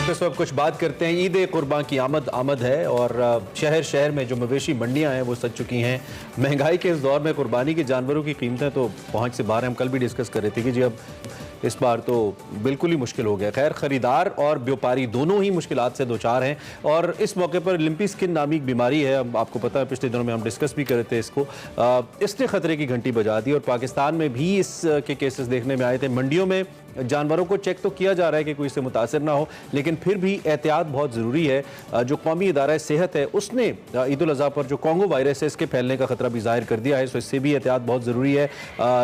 Express अब कुछ बात करते हैं। ईद कुर्बान की आमद है और शहर शहर में जो मवेशी मंडियां हैं वो सज चुकी हैं। महंगाई के इस दौर में कुर्बानी के जानवरों की कीमतें तो पहुंच से बाहर हैं। हम कल भी डिस्कस कर रहे थे कि जी अब इस बार तो बिल्कुल ही मुश्किल हो गया। खैर, ख़रीदार और व्यापारी दोनों ही मुश्किलात से दो चार हैं और इस मौके पर लिम्पी स्किन नामी एक बीमारी है। अब आपको पता है, पिछले दिनों में हम डिस्कस भी कर रहे थे इसको। इसने ख़तरे की घंटी बजा दी और पाकिस्तान में भी इसके केसेस देखने में आए थे। मंडियों में जानवरों को चेक तो किया जा रहा है कि कोई इससे मुतासिर ना हो, लेकिन फिर भी एहतियात बहुत ज़रूरी है। जो कौमी इदारा सेहत है उसने ईद उल अज़हा पर जो कॉन्गो वायरस है इसके फैलने का खतरा भी जाहिर कर दिया है, तो इससे भी एहतियात बहुत ज़रूरी है।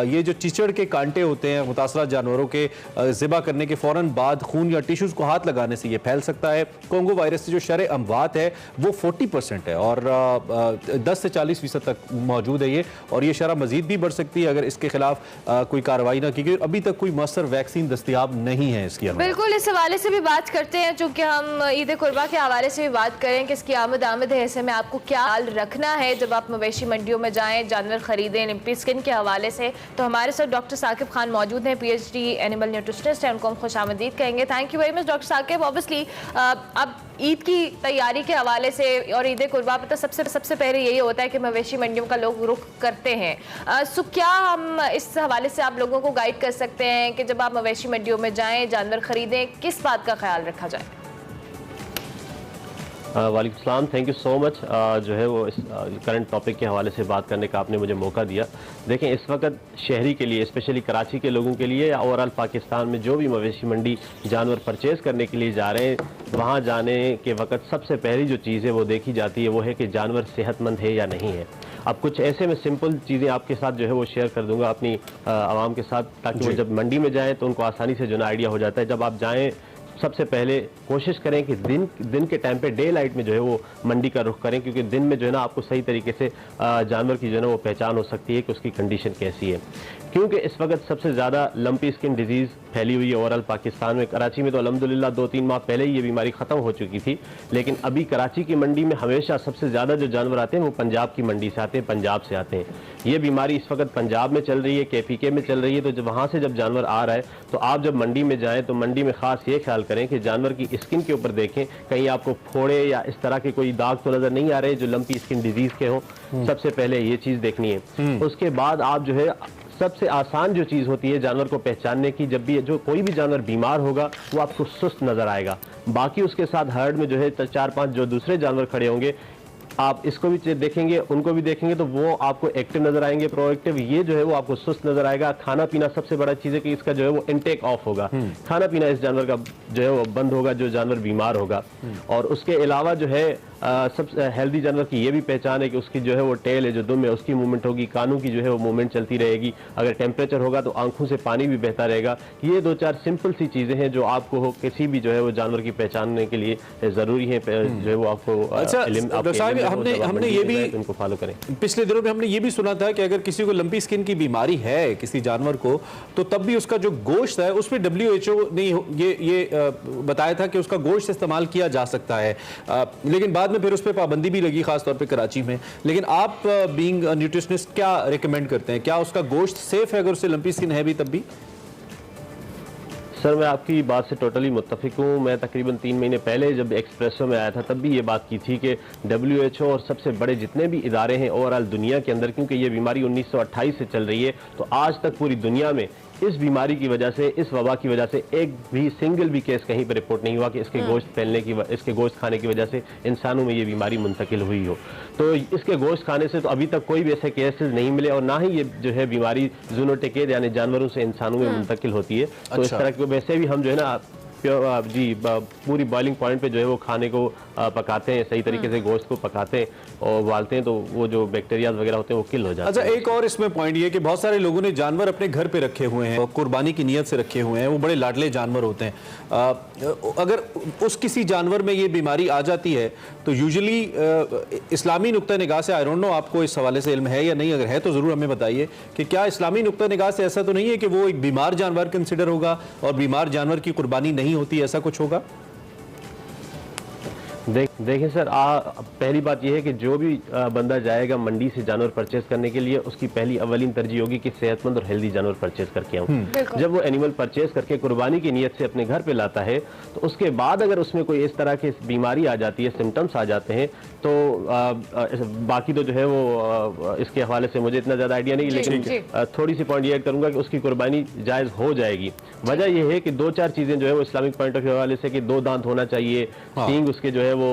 ये जो चिचड़ के कांटे होते हैं मुतासरा जानवरों के ज़िबा करने के फ़ौरन बाद खून या टिश्यूज़ को हाथ लगाने से ये फैल सकता है। कॉन्गो वायरस से जो शरह अमवात है वो 40% है और 10 से 40% तक मौजूद है ये, और ये शरह मज़ीद भी बढ़ सकती है अगर इसके खिलाफ कोई कार्रवाई ना की गई। अभी तक कोई मौसर वैक्सीन दस्तयाब नहीं है इसकी। बिल्कुल, इस हवाले से भी बात करते हैं, चूंकि हम ईद कुर्बा के हवाले से भी बात करें कि इसकी आमद है। ऐसे में आपको क्या हाल रखना है जब आप मवेशी मंडियों में जाएं, जानवर खरीदें। लिम्पी स्किन के हवाले से तो हमारे साथ डॉक्टर साकिब खान मौजूद हैं, PhD एनिमल न्यूट्रिशनिस्ट हैं। उनको हम खुशामदीद कहेंगे। Thank you very much doctor Saqib. Obviously अब ईद की तैयारी के हवाले से और ईद कुर्बा पर तो सबसे पहले यही होता है कि मवेशी मंडियों का लोग रुख करते हैं। सो क्या हम इस हवाले से आप लोगों को गाइड कर सकते हैं कि जब आप मवेशी मंडियों में जाएं, जानवर खरीदें, किस बात का ख्याल रखा जाए? वालेकुम सलाम, थैंक यू सो मच। जो है वो इस करंट टॉपिक के हवाले से बात करने का आपने मुझे मौका दिया। देखें, इस वक्त शहरी के लिए, स्पेशली कराची के लोगों के लिए या ओवरऑल पाकिस्तान में जो भी मवेशी मंडी जानवर परचेज़ करने के लिए जा रहे हैं, वहाँ जाने के वक्त सबसे पहली जो चीज़ है वो देखी जाती है वो है कि जानवर सेहतमंद है या नहीं है। अब कुछ ऐसे में सिंपल चीज़ें आपके साथ जो है वो शेयर कर दूंगा अपनी आवाम के साथ, ताकि वो जब मंडी में जाएँ तो उनको आसानी से जो ना आइडिया हो जाता है। जब आप जाएँ, सबसे पहले कोशिश करें कि दिन के टाइम पे डे लाइट में जो है वो मंडी का रुख करें, क्योंकि दिन में जो है ना आपको सही तरीके से जानवर की जो है ना वो पहचान हो सकती है कि उसकी कंडीशन कैसी है। क्योंकि इस वक्त सबसे ज़्यादा लंपी स्किन डिजीज़ फैली हुई है ओवरऑल पाकिस्तान में। कराची में तो अल्हम्दुलिल्लाह 2-3 माह पहले ही ये बीमारी ख़त्म हो चुकी थी, लेकिन अभी कराची की मंडी में हमेशा सबसे ज़्यादा जो जानवर आते हैं वो पंजाब की मंडी से आते हैं, पंजाब से आते हैं। ये बीमारी इस वक्त पंजाब में चल रही है, KPK में चल रही है। तो जब वहाँ से जब जानवर आ रहा है तो आप जब मंडी में जाएँ तो मंडी में ख़ास ये ख्याल करें कि जानवर की स्किन के ऊपर देखें, कहीं आपको फोड़े या इस तरह के कोई दाग तो नज़र नहीं आ रहे जो लंपी स्किन डिजीज़ के हों। सबसे पहले ये चीज़ देखनी है। उसके बाद आप जो है सबसे आसान जो चीज़ होती है जानवर को पहचानने की, जब भी जो कोई भी जानवर बीमार होगा वो आपको सुस्त नज़र आएगा। बाकी उसके साथ हर्ड में जो है 4-5 जो दूसरे जानवर खड़े होंगे, आप इसको भी देखेंगे, उनको भी देखेंगे तो वो आपको एक्टिव नजर आएंगे, प्रोएक्टिव। ये जो है वो आपको सुस्त नजर आएगा। खाना पीना सबसे बड़ा चीज़ है कि इसका जो है वो इनटेक ऑफ होगा। खाना पीना इस जानवर का जो है वो बंद होगा जो जानवर बीमार होगा। और उसके अलावा जो है सब हेल्दी जानवर की ये भी पहचान है कि उसकी जो है वो टेल है, जो दुम है, उसकी मूवमेंट होगी, कानों की जो है वो मूवमेंट चलती रहेगी। अगर टेम्परेचर होगा तो आंखों से पानी भी बहता रहेगा। ये 2-4 सिंपल सी चीज़ें हैं जो आपको हो किसी भी जो है वो जानवर की पहचानने के लिए ज़रूरी है, जो है वो आपको। अच्छा, हमने ये भी इनको फॉलो करें। पिछले दिनों में हमने ये भी सुना था कि अगर किसी को लंपी स्किन की बीमारी है किसी जानवर को, तो तब भी उसका जो गोश्त है उसमें WHO ने ये बताया था कि उसका गोश्त इस्तेमाल किया जा सकता है, लेकिन बाद में फिर उस पर पाबंदी भी लगी, खासतौर पे कराची में। लेकिन आप बीइंग न्यूट्रिशनिस्ट क्या रिकमेंड करते हैं? क्या उसका गोश्त सेफ है अगर उससे लंपी स्किन है भी तब भी? सर, मैं आपकी बात से टोटली मुत्तफिक हूँ। मैं तकरीबन 3 महीने पहले जब एक्सप्रेसो में आया था तब भी ये बात की थी कि WHO और सबसे बड़े जितने भी इदारे हैं ओवरऑल दुनिया के अंदर, क्योंकि ये बीमारी 1928 से चल रही है, तो आज तक पूरी दुनिया में इस बीमारी की वजह से, इस वबा की वजह से एक भी सिंगल भी केस कहीं पर रिपोर्ट नहीं हुआ कि इसके गोश्त फैलने की, इसके गोश्त खाने की वजह से इंसानों में ये बीमारी मुंतकिल हुई हो। तो इसके गोश्त खाने से तो अभी तक कोई भी ऐसे केसेस नहीं मिले, और ना ही ये जो है बीमारी जूनोटिकेट यानी जानवरों से इंसानों में मुंतकिल होती है। तो इस तरह के वैसे भी हम जो है ना जी पूरी बॉइलिंग पॉइंट पे जो है वो खाने को पकाते हैं, सही तरीके से गोश्त को पकाते हैं और उबालते हैं, तो वो जो बैक्टीरिया वगैरह होते हैं वो किल हो जाते हैं। अच्छा, एक और इसमें पॉइंट ये कि बहुत सारे लोगों ने जानवर अपने घर पे रखे हुए हैं, कुर्बानी की नीयत से रखे हुए हैं, वो बड़े लाडले जानवर होते हैं। अगर उस किसी जानवर में ये बीमारी आ जाती है तो यूजुअली इस्लामी नुक्ता निगाह से, आई डोंट नो आपको इस हवाले से इल्म है या नहीं, अगर है तो ज़रूर हमें बताइए कि क्या इस्लामी नुक्ता निगाह से ऐसा तो नहीं है कि वो एक बीमार जानवर कंसिडर होगा और बीमार जानवर की कुर्बानी नहीं होती, ऐसा कुछ होगा? देखिए सर, पहली बात यह है कि जो भी बंदा जाएगा मंडी से जानवर परचेज करने के लिए, उसकी पहली अवलीन तरजीह होगी कि सेहतमंद और हेल्दी जानवर परचेज करके आऊँ। जब वो एनिमल परचेज करके कुर्बानी की नीयत से अपने घर पे लाता है, तो उसके बाद अगर उसमें कोई इस तरह की बीमारी आ जाती है, सिम्टम्स आ जाते हैं, तो बाकी तो जो है वो इसके हवाले से मुझे इतना ज़्यादा आइडिया नहीं, लेकिन थोड़ी सी पॉइंट ये ऐड करूंगा कि उसकी कुर्बानी जायज़ हो जाएगी। वजह यह है कि 2-4 चीज़ें जो है वो इस्लामिक पॉइंट ऑफ व्यू हवाले से कि 2 दांत होना चाहिए, सींग उसके जो है वो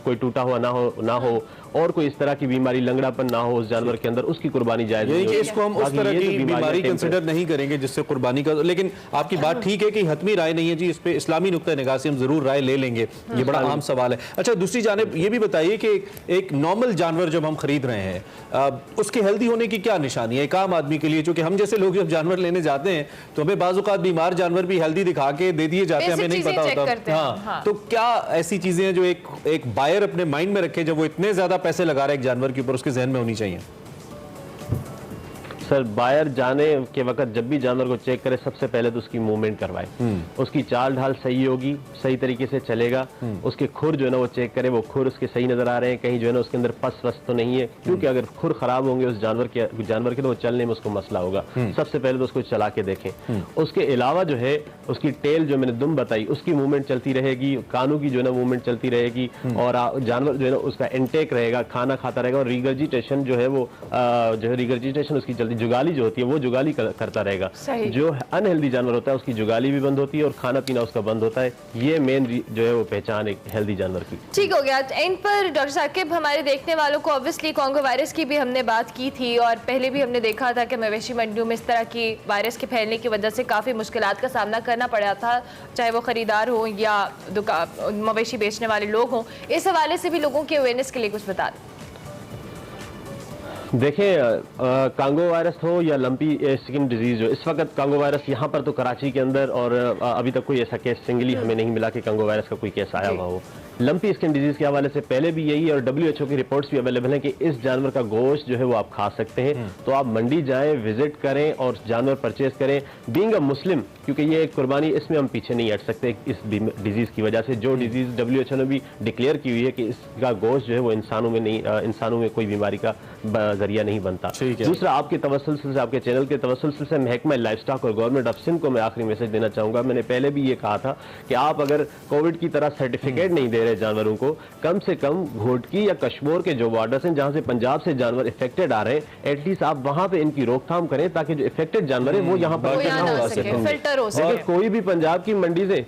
कोई टूटा हुआ ना हो और कोई इस तरह की बीमारी, लंगड़ापन ना हो उस जानवर के अंदर, उसकी कुर्बानी जायज़ नहीं होगी। इसको हम उस तरह की बीमारी कंसिडर नहीं करेंगे जिससे कुर्बानी का, लेकिन आपकी बात ठीक है कि हतमी राय नहीं है जी, इस पे इस्लामी नुक्ता निगाह से हम जरूर राय ले लेंगे, ये बड़ा आम सवाल है। अच्छा, दूसरी जानिब ये भी बताइए कि एक नॉर्मल जानवर जब हम खरीद रहे हैं, उसके हेल्दी होने की क्या निशानी है एक आम आदमी के लिए? क्योंकि हम जैसे लोग जब जानवर लेने जाते हैं तो हमें बाज़ औक़ात बीमार जानवर भी हेल्दी दिखा के दे दिए जाते हैं, हमें नहीं पता होता। हाँ, तो क्या ऐसी चीजें हैं जो एक बायर अपने माइंड में रखे जब वो इतने ज्यादा पैसे लगा रहा है एक जानवर के ऊपर, उसके जहन में होनी चाहिए? सर, बायर जाने के वक्त जब भी जानवर को चेक करे, सबसे पहले तो उसकी मूवमेंट करवाए, उसकी चाल ढाल सही होगी, सही तरीके से चलेगा, उसके खुर जो है ना वो चेक करे, वो खुर उसके सही नजर आ रहे हैं, कहीं जो है ना उसके अंदर पस वस तो नहीं है, क्योंकि अगर खुर खराब होंगे उस जानवर के तो वो चलने में उसको मसला होगा। सबसे पहले तो उसको चला के देखें। उसके अलावा जो है उसकी टेल जो मैंने दुम बताई, उसकी मूवमेंट चलती रहेगी, कानों की जो है ना मूवमेंट चलती रहेगी, और जानवर जो है ना उसका इनटेक रहेगा, खाना खाता रहेगा, और रिगर्जिटेशन जो है वो जो है रिगर्जिटेशन उसकी चलती, जुगाली जो होती है वो जुगाली करता रहेगा। जो अनहेल्दी जानवर होता है उसकी जुगाली भी बंद होती है और खाना पीना उसका बंद होता है। ये मेन जो है वो पहचान एक हेल्दी जानवर की। ठीक हो गया। एंड पर डॉक्टर साकिब, हमारे देखने वालों को ऑब्वियसली कांगो वायरस की भी हमने बात की थी, और पहले भी हमने देखा था कि मवेशी मंडियों में इस तरह की वायरस के फैलने की वजह से काफ़ी मुश्किलात का सामना करना पड़ा था, चाहे वो खरीदार हो या मवेशी बेचने वाले लोग हों। इस हवाले से भी लोगों की अवेयरनेस के लिए कुछ बता दें। देखें, कांगो वायरस हो या लंपी स्किन डिजीज हो, इस वक्त कांगो वायरस यहाँ पर तो कराची के अंदर, और अभी तक कोई ऐसा केस सिंगली हमें नहीं मिला कि कांगो वायरस का कोई केस आया हुआ हो। लंपी स्किन डिजीज के हवाले से पहले भी यही, और WHO की रिपोर्ट्स भी अवेलेबल हैं कि इस जानवर का गोश्त जो है वो आप खा सकते हैं। तो आप मंडी जाएं, विजिट करें और जानवर परचेज करें। बीइंग अ मुस्लिम, क्योंकि ये एक कुर्बानी, इसमें हम पीछे नहीं हट सकते इस डिजीज की वजह से। जो डिजीज WHO ने भी डिक्लेयर की हुई है कि इसका गोश्त जो है वो इंसानों में कोई बीमारी का जरिया नहीं बनता। दूसरा, आपके तवस्सुल से, आपके चैनल के तवस्सुल से महकमा लाइवस्टॉक और गवर्नमेंट ऑफ सिंध को मैं आखिरी मैसेज देना चाहूंगा। मैंने पहले भी ये कहा था कि आप अगर कोविड की तरह सर्टिफिकेट नहीं दे रहे जानवरों को, कम से कम घोटकी या कश्मीर के जो बॉर्डर्स हैं जहां से पंजाब से जानवर इफेक्टेड आ रहे हैं, एटलीस्ट आप वहां पे इनकी रोकथाम करें ताकि जो इफेक्टेड जानवर है वो यहाँ पर फिल्टर हो सके। कोई भी पंजाब की मंडी से,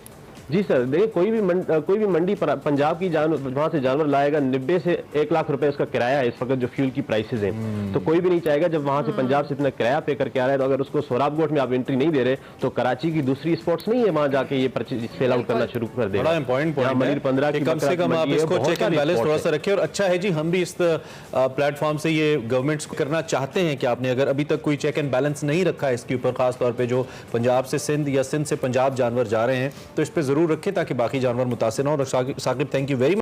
जी सर, देखिए कोई भी मंडी पंजाब की वहां से जानवर लाएगा, 90 से 1 लाख रुपए उसका किराया है इस वक्त जो फ्यूल की प्राइसेस हैं। तो कोई भी नहीं चाहेगा जब वहां से पंजाब से इतना किराया पे करके आ रहा है, तो अगर उसको सोराब गोट में आप एंट्री नहीं दे रहे तो कराची की दूसरी स्पोर्ट्स नहीं है वहां जाके ये सेल आउट करना शुरू कर देगा। बड़ा इंपॉर्टेंट पॉइंट है, 15 की कम से कम आप इसको चेक एंड बैलेंस थोड़ा सा रखें। और अच्छा है जी, हम भी इस प्लेटफॉर्म से ये गवर्नमेंट्स को करना चाहते हैं कि आपने अगर अभी तक कोई चेक एंड बैलेंस नहीं रखा है इसके ऊपर, खास तौर पे जो पंजाब से सिंध या सिंध से पंजाब जानवर जा रहे हैं, तो इस पे जरूर रखें ताकि बाकी जानवर मुतासिर ना हो। Saqib, thank you very much.